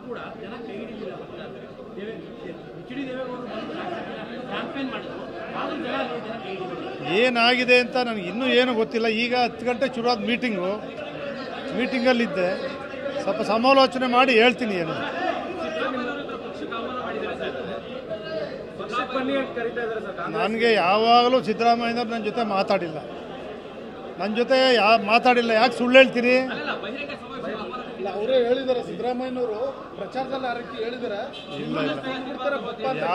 ಕೂಡ ಜನ ಕೈ ಹಿಡಿದಿಲ್ಲ. ಎಚ್ ಡಿ ದೇವೇಗೌಡರು ಕ್ಯಾಂಪೇನ್ ಮಾಡಿದ್ರು, ಆದರೂ ಜನ ಕೈ ಹಿಡಿದಿಲ್ಲ. ಏನಾಗಿದೆ ಅಂತ ನನಗೆ ಇನ್ನೂ ಏನು ಗೊತ್ತಿಲ್ಲ. ಈಗ 10 ಗಂಟೆ ಶುರುವಾದ ಮೀಟಿಂಗಲ್ಲಿದ್ದೆ. ಸ್ವಲ್ಪ ಸಮಾಲೋಚನೆ ಮಾಡಿ ಹೇಳ್ತೀನಿ ಏನು. ನನಗೆ ಯಾವಾಗಲೂ ಸಿದ್ದರಾಮಯ್ಯನವ್ರು ನನ್ನ ಜೊತೆ ಮಾತಾಡಿಲ್ಲ. ಯಾಕೆ ಸುಳ್ಳು ಹೇಳ್ತೀರಿ? ಅವರೇ ಹೇಳಿದ್ದಾರೆ, ಸಿದ್ದರಾಮಯ್ಯನವರು ಪ್ರಚಾರದಲ್ಲಿ ಆ ರೀತಿ ಹೇಳಿದ್ದಾರೆ.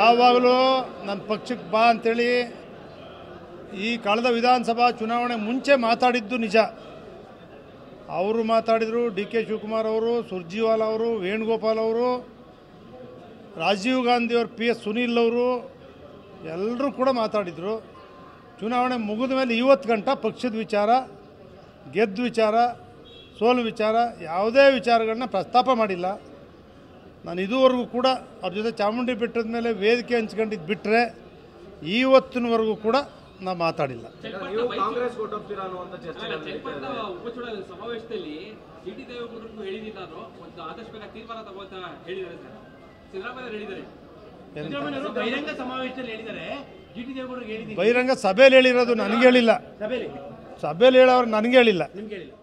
ಯಾವಾಗಲೂ ನನ್ನ ಪಕ್ಷಕ್ಕೆ ಬಾ ಅಂತೇಳಿ ಈ ಕಳೆದ ವಿಧಾನಸಭಾ ಚುನಾವಣೆ ಮುಂಚೆ ಮಾತಾಡಿದ್ದು ನಿಜ. ಅವರು ಮಾತಾಡಿದರು, ಡಿ ಕೆ ಶಿವಕುಮಾರ್ ಅವರು, ಸುರ್ಜಿವಾಲ ಅವರು, ವೇಣುಗೋಪಾಲ್ ಅವರು, ರಾಜೀವ್ ಗಾಂಧಿಯವರು, PS ಸುನೀಲ್ ಅವರು ಎಲ್ಲರೂ ಕೂಡ ಮಾತಾಡಿದರು. ಚುನಾವಣೆ ಮುಗಿದ ಮೇಲೆ ಇವತ್ತು ಗಂಟ ಪಕ್ಷದ ವಿಚಾರ, ಗೆದ್ದ ವಿಚಾರ, ಸೋಲು ವಿಚಾರ, ಯಾವುದೇ ವಿಚಾರಗಳನ್ನ ಪ್ರಸ್ತಾಪ ಮಾಡಿಲ್ಲ. ನಾನು ಇದುವರೆಗೂ ಕೂಡ ಅವ್ರ ಜೊತೆ ಚಾಮುಂಡಿ ಬೆಟ್ಟದ ಮೇಲೆ ವೇದಿಕೆ ಹಂಚ್ಕೊಂಡಿದ್ದು ಬಿಟ್ಟರೆ ಇವತ್ತಿನವರೆಗೂ ಕೂಡ ನಾವು ಮಾತಾಡಿಲ್ಲ. ಸಮಾವೇಶದಲ್ಲಿ ಜಿಟಿ ದೇವೇಗೌಡರು ಹೇಳಿದ್ದಾರೆ, ಆದಷ್ಟು ಬೇಗ ತೀರ್ಮಾನ ತಗೋತಾ ಹೇಳಿದ್ದಾರೆ ಸರ್. ಸಿದ್ದರಾಮಯ್ಯ ಹೇಳಿದ್ದಾರೆ, ಬಹಿರಂಗ ಸಮಾವೇಶದಲ್ಲಿ ಹೇಳಿದ್ದಾರೆ. ಜಿಟಿ ದೇವೇಗೌಡರು ಹೇಳಿದ್ದಾರೆ, ಬಹಿರಂಗ ಸಭೆಯಲ್ಲಿ ಹೇಳಿರೋದು ನನಗೆ ಹೇಳಿಲ್ಲ. ಸಭೆಯಲ್ಲಿ ಹೇಳೋರು ನನಗೆ ಹೇಳಿಲ್ಲ. ನಿಮ್ಗೆ ಹೇಳಿಲ್ಲ.